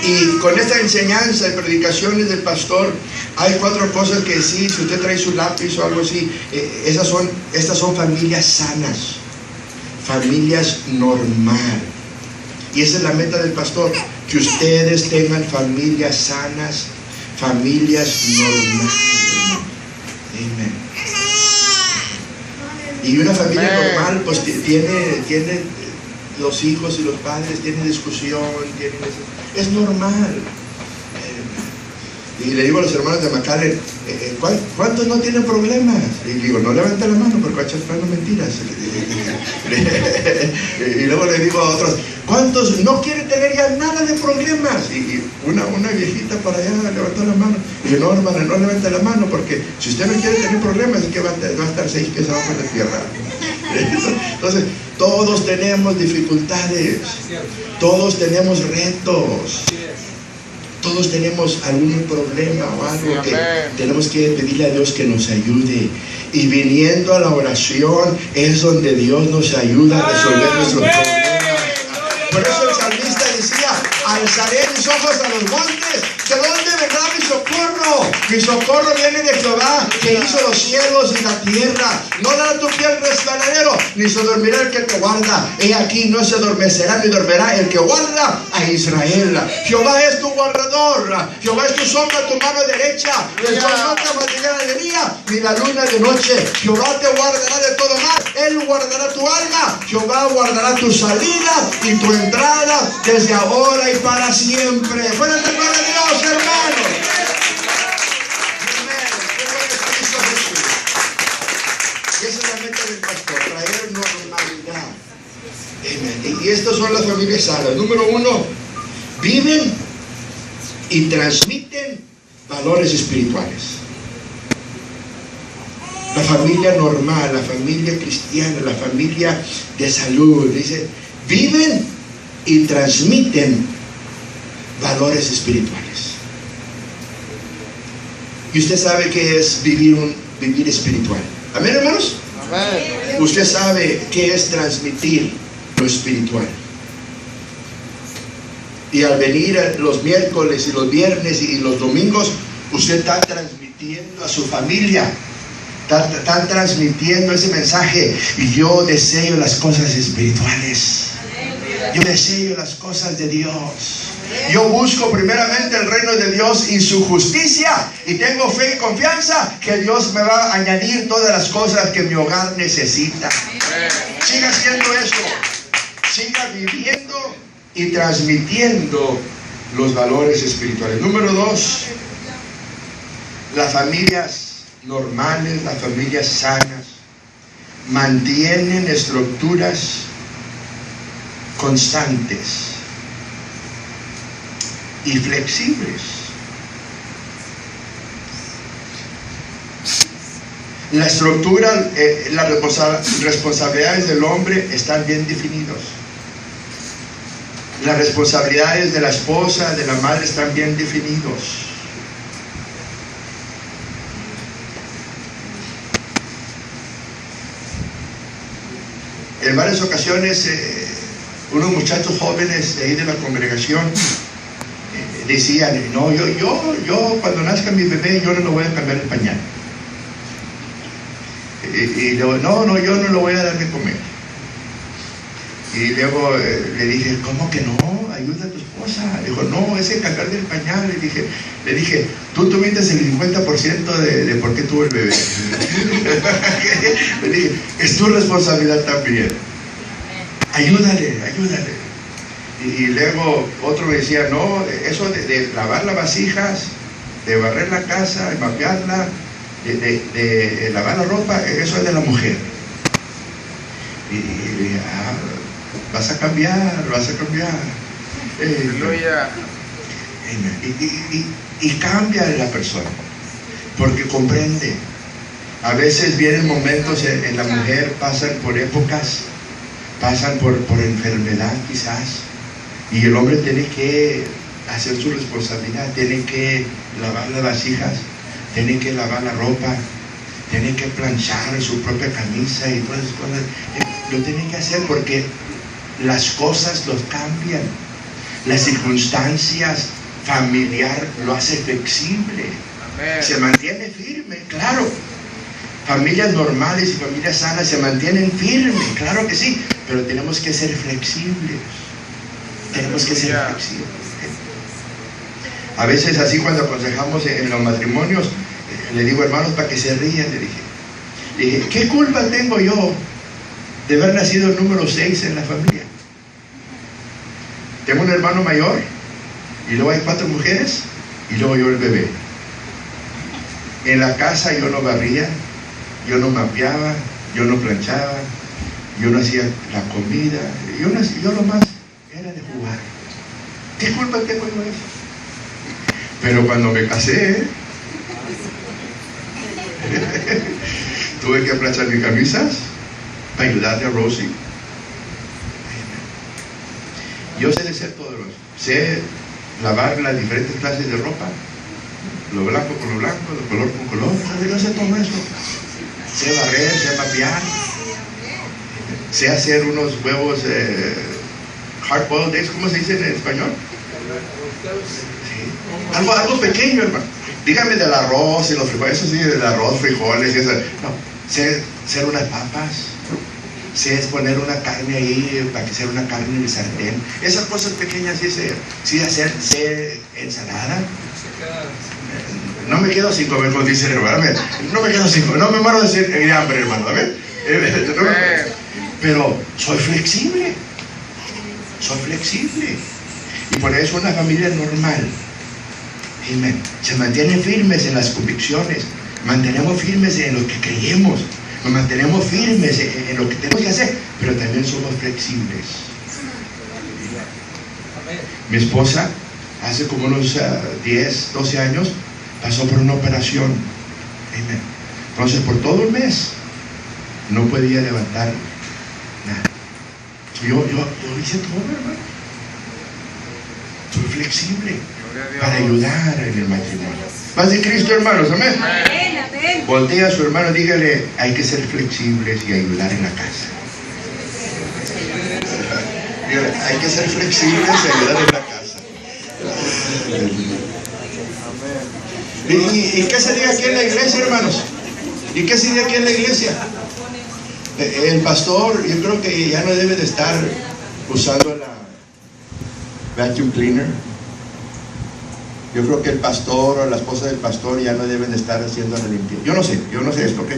Y con esta enseñanza y predicaciones del pastor, hay 4 cosas que sí, si usted trae su lápiz o algo así, estas son familias sanas, familias normal. Y esa es la meta del pastor, que ustedes tengan familias sanas, familias normales. Amén. Y una familia normal, pues tiene los hijos y los padres tienen discusión, es normal. Y le digo a los hermanos de McAllen, ¿cuántos no tienen problemas? Y digo, no levante la mano porque va a echar mentiras. Y luego le digo a otros, ¿cuántos no quieren tener ya nada de problemas? Y una viejita por allá levantó la mano. Y yo, no, hermana, no levante la mano, porque si usted no quiere tener problemas, es que va a estar 6 pies abajo de tierra. Entonces, todos tenemos dificultades, todos tenemos retos, todos tenemos algún problema o algo que tenemos que pedirle a Dios que nos ayude. Y viniendo a la oración es donde Dios nos ayuda a resolver nuestros problemas. Por eso el salmista decía, alzaré mis ojos a los montes, ¿de dónde vendrá mi socorro? Mi socorro viene de Jehová, que hizo los cielos y la tierra. No dará tu pie al resbaladero, ni se dormirá el que te guarda. He aquí, no se adormecerá ni dormirá el que guarda a Israel. Jehová es tu guardador, Jehová es tu sombra, tu mano derecha. El sol no te fatigará de día, ni la luna de noche. Jehová te guardará de todo mal, Él guardará tu alma. Jehová guardará tu salida y tu entrada desde ahora y para siempre. Fuerte gloria a Dios, hermanos. Y esa es la meta del pastor, traer normalidad. Amén. Y estas son las familias sanas. Número 1, viven y transmiten valores espirituales. La familia normal, la familia cristiana, la familia de salud, dice, viven y transmiten valores espirituales. Y usted sabe qué es vivir espiritual. ¿Amén, hermanos? Amén. Usted sabe qué es transmitir lo espiritual. Y al venir los miércoles y los viernes y los domingos, usted está transmitiendo a su familia, está transmitiendo ese mensaje. Y yo deseo las cosas espirituales, yo deseo las cosas de Dios. Yo busco primeramente el reino de Dios y su justicia, y tengo fe y confianza que Dios me va a añadir todas las cosas que mi hogar necesita. Siga haciendo eso, siga viviendo y transmitiendo los valores espirituales. Número 2, las familias normales, las familias sanas, mantienen estructuras constantes y flexibles. La estructura, las responsabilidades del hombre están bien definidos. Las responsabilidades de la esposa, de la madre están bien definidos. En varias ocasiones, unos muchachos jóvenes de ahí de la congregación decían, no, yo cuando nazca mi bebé, yo no le voy a cambiar el pañal. Y luego, no, yo no lo voy a dar de comer. Y luego le dije, ¿cómo que no? Ayuda a tu esposa. Dijo, no, es el cambiar del pañal. Le dije, tú tuviste el 50% de por qué tuvo el bebé. Le dije, es tu responsabilidad también. Ayúdale. Y luego otro me decía, no, eso de lavar las vasijas, de barrer la casa, de mapearla, de lavar la ropa, eso es de la mujer. Y le dije, vas a cambiar. Aleluya. Y cambia la persona, porque comprende. A veces vienen momentos en la mujer, pasan por épocas, pasan por enfermedad quizás, y el hombre tiene que hacer su responsabilidad, tiene que lavar las vasijas, tiene que lavar la ropa, tiene que planchar su propia camisa y todas esas cosas. Lo tiene que hacer porque las cosas los cambian, las circunstancias familiar lo hace flexible. Amén. Se mantiene firme, claro. Familias normales y familias sanas se mantienen firmes, claro que sí, pero tenemos que ser flexibles. Tenemos que ser flexibles. A veces así cuando aconsejamos en los matrimonios, le digo, hermanos, para que se rían, le dije, ¿qué culpa tengo yo de haber nacido el número 6 en la familia? Tengo un hermano mayor, y luego hay 4 mujeres, y luego yo el bebé. En la casa yo no barría, yo no mapeaba, yo no planchaba, yo no hacía la comida, yo lo más era de jugar. ¿Qué culpa tengo yo de eso? Pero cuando me casé, tuve que planchar mis camisas para ayudarle a Rosie. Yo sé de ser todo eso. Sé lavar las diferentes clases de ropa, lo blanco con lo blanco, lo color con color. Yo sé todo eso. Sé barrer, sé mapear, sé hacer unos huevos hard boiled eggs, ¿cómo se dice en español? Sí. Algo pequeño, hermano. Dígame del arroz y los frijoles, eso sí, del arroz, frijoles y eso. No, sé hacer unas papas, sé poner una carne ahí para que sea una carne en el sartén. Esas cosas pequeñas sí sé ensalada. No me quedo sin comer, como dice el hermano. No me quedo sin comer, no me muero de hambre, hermano. Pero soy flexible. Y por eso una familia normal, amén, se mantienen firmes en las convicciones, mantenemos firmes en lo que creemos, nos mantenemos firmes en lo que tenemos que hacer, pero también somos flexibles. Mi esposa, hace como unos 10, 12 años, pasó por una operación. Amén. Entonces, por todo un mes, no podía levantar nada. Yo hice todo, hermano. Soy flexible para ayudar en el matrimonio. Paz de Cristo, hermanos, amén. Amén. Voltea a su hermano, dígale, hay que ser flexibles y ayudar en la casa. Dígale, hay que ser flexibles y ayudar en la casa. ¿Y qué se dice aquí en la iglesia, hermanos? ¿Y qué se dice aquí en la iglesia? El pastor, yo creo que ya no debe de estar usando la vacuum cleaner. Yo creo que el pastor o la esposa del pastor ya no deben de estar haciendo la limpieza. Yo no sé esto, ¿ok?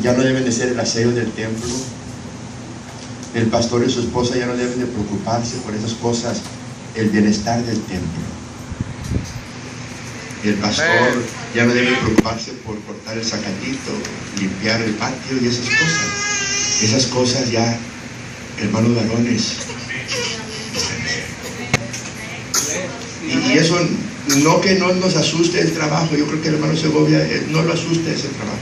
Ya no deben de ser el aseo del templo. El pastor y su esposa ya no deben de preocuparse por esas cosas, el bienestar del templo. El pastor ya no debe preocuparse por cortar el zacatito, limpiar el patio y esas cosas. Esas cosas ya, hermanos varones. Y eso no que no nos asuste el trabajo. Yo creo que el hermano Segovia no lo asuste ese trabajo.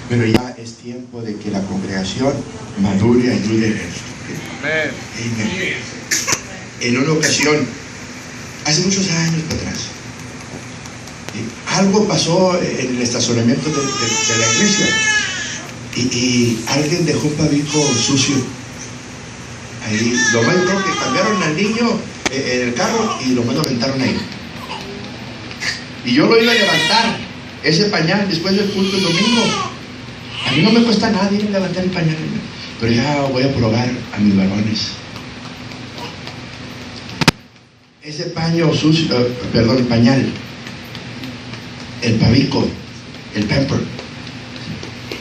Pero ya es tiempo de que la congregación madure y ayude en esto. Amén. En una ocasión, hace muchos años para atrás, algo pasó en el estacionamiento de la iglesia y alguien dejó un pavito sucio ahí. Lo más creo que cambiaron al niño en el carro y lo más lo aventaron ahí. Y yo lo iba a levantar ese pañal después del culto el domingo. A mí no me cuesta nada ir a levantar el pañal, pero ya voy a probar a mis varones. Ese paño sucio, el pañal, el pavico, el pamper,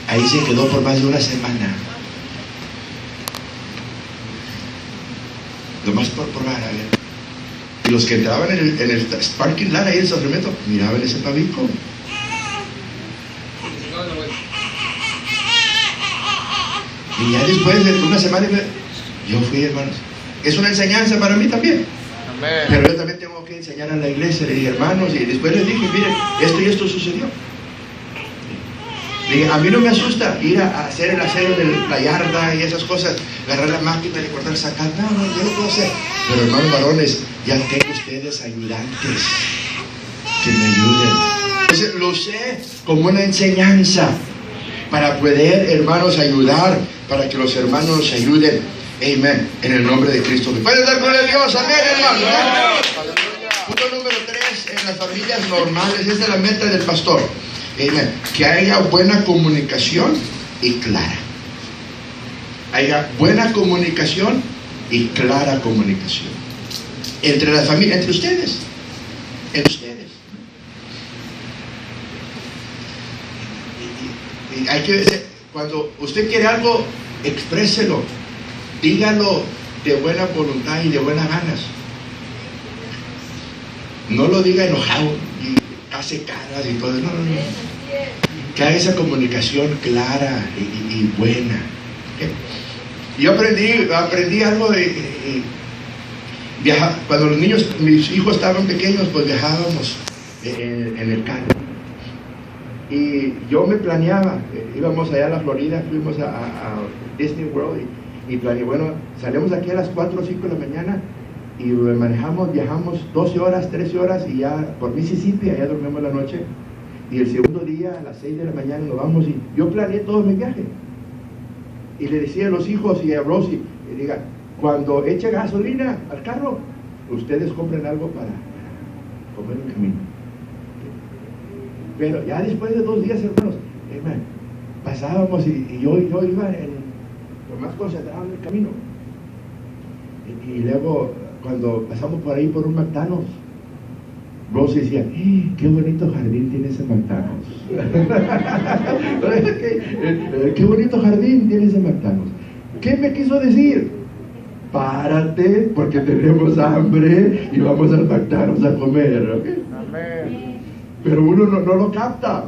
ahí se quedó por más de una semana. Nomás por probar, a ver. Y los que entraban en el parking lot ahí en el estacionamiento, miraban ese pavico. Y ya después de una semana, yo fui, hermanos. Es una enseñanza para mí también. Amén. Pero yo también tengo que enseñar a la iglesia, le dije, hermanos, y después les dije, miren, esto y esto sucedió. Le dije, a mí no me asusta ir a hacer el aseo de la yarda y esas cosas, agarrar la máquina y cortar, sacar. No, yo lo puedo hacer. Pero hermanos varones, ya tengo ustedes ayudantes que me ayuden. Entonces lo usé como una enseñanza para poder, hermanos, ayudar, para que los hermanos nos ayuden. Amén. En el nombre de Cristo. ¿Pueden dar gloria a Dios? Amén, hermanos. Punto número 3, en las familias normales, esta es la meta del pastor. Amén. Que haya buena comunicación y clara. Haya buena comunicación y clara comunicación. Entre la familia, entre ustedes. Entre ustedes. Y hay que, cuando usted quiere algo, expréselo. Dígalo de buena voluntad y de buenas ganas. No lo diga enojado y hace caras y todo. No. Que haya esa comunicación clara y buena. ¿Okay? Yo aprendí algo de viajar. Cuando los niños, mis hijos estaban pequeños, pues viajábamos en el carro. Y yo me planeaba, íbamos allá a la Florida, fuimos a Disney World y planeé, bueno, salimos aquí a las 4 o 5 de la mañana y manejamos, viajamos 12 horas, 13 horas y ya por Mississippi, allá dormimos la noche. Y el segundo día a las 6 de la mañana nos vamos y yo planeé todo mi viaje. Y le decía a los hijos y a Rosie, y diga, cuando eche gasolina al carro, ustedes compren algo para comer en el camino. Pero ya después de 2 días, hermanos, pasábamos y yo iba lo más concentrado en el camino. Y luego, cuando pasamos por ahí por un McDonald's, Rose decía, qué bonito jardín tiene ese McDonald's. Qué bonito jardín tiene ese McDonald's. ¿Qué me quiso decir? Párate, porque tenemos hambre y vamos al McDonald's a comer. ¿Okay? Amén. Pero uno no lo capta.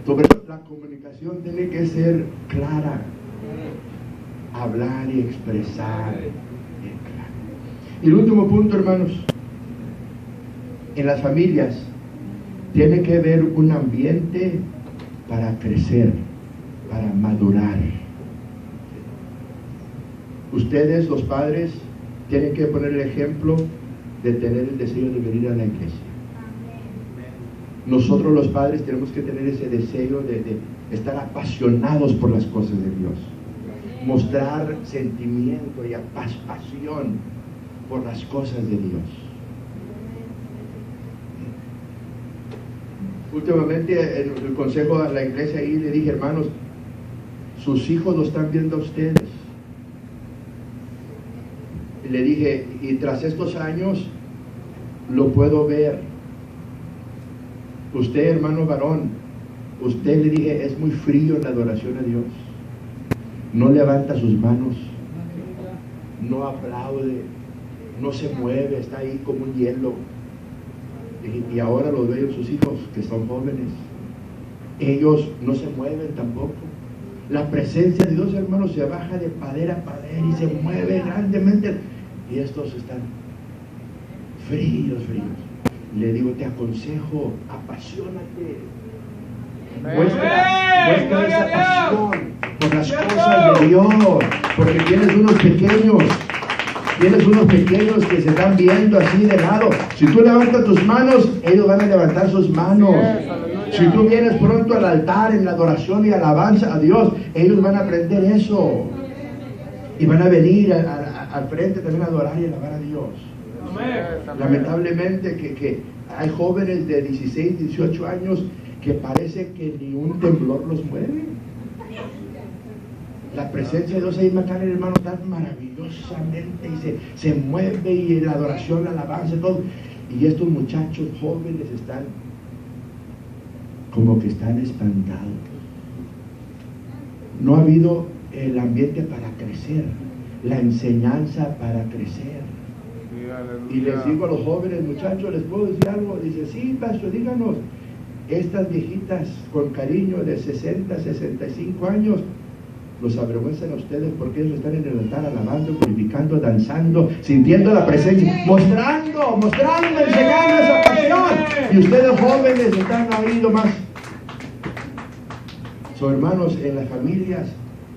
Sobre la comunicación tiene que ser clara. Hablar y expresar. Y el último punto, hermanos. En las familias tiene que haber un ambiente para crecer, para madurar. Ustedes, los padres, tienen que poner el ejemplo de tener el deseo de venir a la iglesia. Nosotros los padres tenemos que tener ese deseo de estar apasionados por las cosas de Dios. Mostrar sentimiento y pasión por las cosas de Dios. Últimamente en el consejo de la iglesia ahí le dije, hermanos, sus hijos lo están viendo a ustedes. Y le dije, y tras estos años lo puedo ver. Usted, hermano varón, usted, le dije, es muy frío en la adoración a Dios. No levanta sus manos, no aplaude, no se mueve, está ahí como un hielo. Y ahora los veo sus hijos que son jóvenes, ellos no se mueven tampoco. La presencia de Dios, hermanos, se baja de pader a pader y se mueve grandemente, y estos están fríos. Le digo, te aconsejo, apasionate, muestra esa pasión por las cosas de Dios, porque tienes unos pequeños que se están viendo así de lado. Si tú levantas tus manos, ellos van a levantar sus manos. Si tú vienes pronto al altar en la adoración y alabanza a Dios, ellos van a aprender eso. Y van a venir al frente también a adorar y alabar a Dios. Lamentablemente que hay jóvenes de 16, 18 años que parece que ni un temblor los mueve. La presencia de Dios ahí en McAllen, hermano, tan maravillosamente y se mueve y la adoración, la alabanza, todo. Y estos muchachos jóvenes están como que están espantados. No ha habido el ambiente para crecer, la enseñanza para crecer. Y les digo a los jóvenes muchachos, ¿les puedo decir algo? Dice, sí, pastor, díganos. Estas viejitas con cariño de 60, 65 años los avergüenzan a ustedes porque ellos están en el altar alabando, glorificando, danzando, sintiendo la presencia, mostrando, enseñando esa pasión. Y ustedes jóvenes están ahí nomás. Son hermanos, en las familias,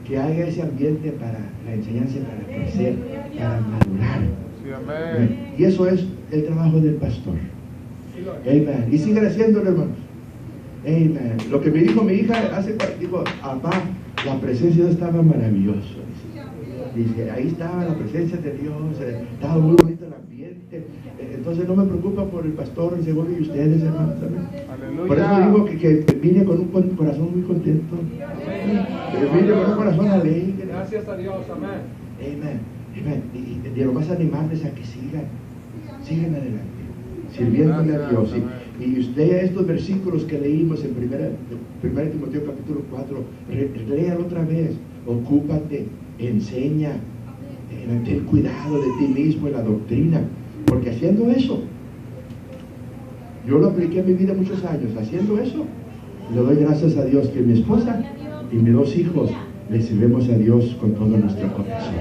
que haya ese ambiente para la enseñanza, para crecer, para madurar. Sí, amén. Y eso es el trabajo del pastor. Amen. Y sigan haciéndolo, hermanos. Amen. Lo que me dijo mi hija hace cuando dijo, papá, la presencia de Dios estaba maravilloso. Dice, ahí estaba la presencia de Dios, estaba muy bonito el ambiente. Entonces no me preocupa por el pastor Segovia y ustedes, hermanos, también. Aleluya. Por eso digo que vine con un corazón muy contento. Vine con un corazón alegre. Gracias a Dios, amén. Amen. Amen. Y de lo más animarles a que sigan adelante, sirviéndole a Dios. Y usted, estos versículos que leímos en 1 Timoteo capítulo 4, léalo otra vez. Ocúpate, enseña, ten cuidado de ti mismo en la doctrina, porque haciendo eso, yo lo apliqué en mi vida muchos años. Haciendo eso, le doy gracias a Dios que mi esposa y mis 2 hijos le sirvemos a Dios con todo nuestro corazón.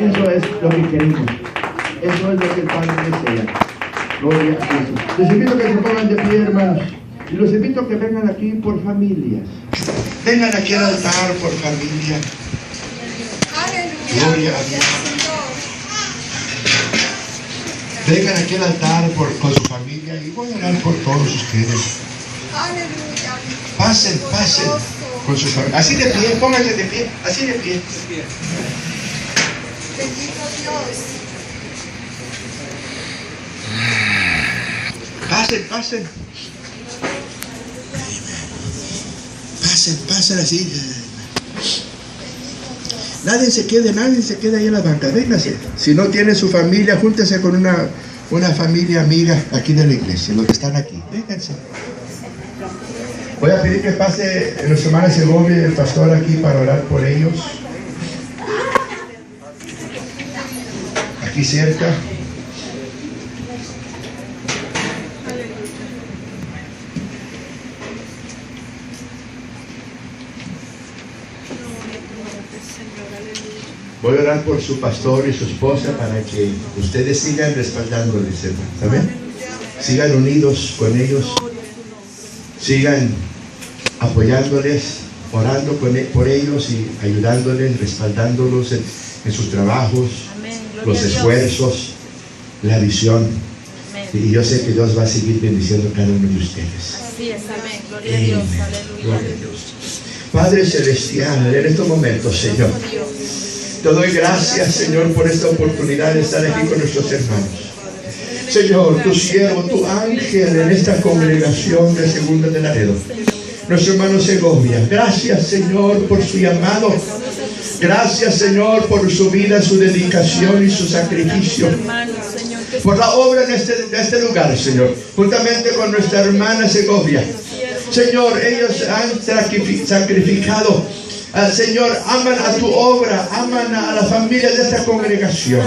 Eso es lo que queremos. Eso es lo que el Padre desea. Gloria a Jesús. Les invito a que se pongan de pie, hermanos. Y los invito a que vengan aquí por familias. Vengan aquí al altar por familia. Aleluya. Gloria a Dios. Vengan aquí al altar con su familia y voy a orar por todos ustedes. Aleluya. Pasen con su familia. Así de pie, pónganse de pie, así de pie. Bendito Dios. Pasen. Pasen así. Nadie se quede ahí en la banca. Véngase. Si no tiene su familia, júntese con una familia amiga aquí de la iglesia, los que están aquí. Vénganse. Voy a pedir que pase nuestra hermana Segovia y el pastor aquí para orar por ellos. Aquí cerca. Voy a orar por su pastor y su esposa para que ustedes sigan respaldándoles, ¿saben? Sigan unidos con ellos, sigan apoyándoles, orando por ellos y ayudándoles, respaldándolos en sus trabajos, los esfuerzos, la visión. Y yo sé que Dios va a seguir bendiciendo a cada uno de ustedes. Así es, amén. Gloria a Dios, aleluya. Gloria a Dios. Padre Celestial, en estos momentos, Señor, te doy gracias, Señor, por esta oportunidad de estar aquí con nuestros hermanos. Señor, tu siervo, tu ángel en esta congregación de Segunda de Laredo, nuestro hermano Segovia. Gracias, Señor, por su llamado. Gracias, Señor, por su vida, su dedicación y su sacrificio. Por la obra en este lugar, Señor, juntamente con nuestra hermana Segovia. Señor, ellos han sacrificado. Señor, aman a tu obra, aman a la familia de esta congregación.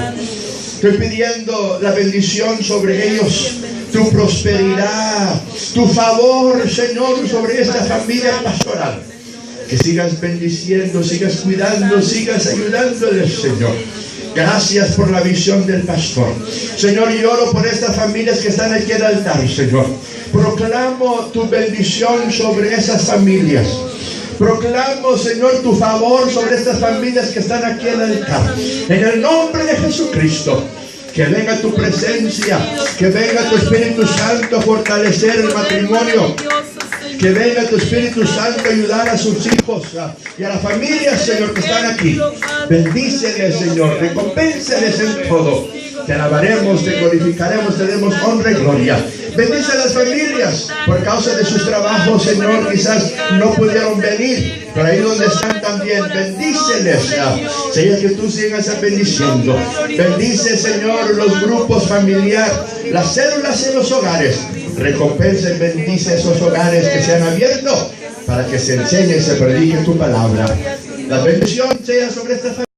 Estoy pidiendo la bendición sobre ellos, tu prosperidad, tu favor, Señor, sobre esta familia pastoral. Que sigas bendiciendo, sigas cuidando, sigas ayudándoles, Señor. Gracias por la visión del pastor. Señor, y oro por estas familias que están aquí al altar, Señor. Proclamo tu bendición sobre esas familias. Proclamo, Señor, tu favor sobre estas familias que están aquí en el altar. En el nombre de Jesucristo, que venga tu presencia, que venga tu Espíritu Santo a fortalecer el matrimonio. Que venga tu Espíritu Santo a ayudar a sus hijos y a las familias, Señor, que están aquí. Bendíceles, Señor, recompénseles en todo. Te alabaremos, te glorificaremos, te demos honra y gloria. Bendice a las familias por causa de sus trabajos, Señor. Quizás no pudieron venir, pero ahí donde están también, bendíceles. Señor, que tú sigas bendiciendo. Bendice, Señor, los grupos familiares, las células en los hogares. Recompensa y bendice esos hogares que se han abierto para que se enseñe y se predique tu palabra. La bendición sea sobre esta familia.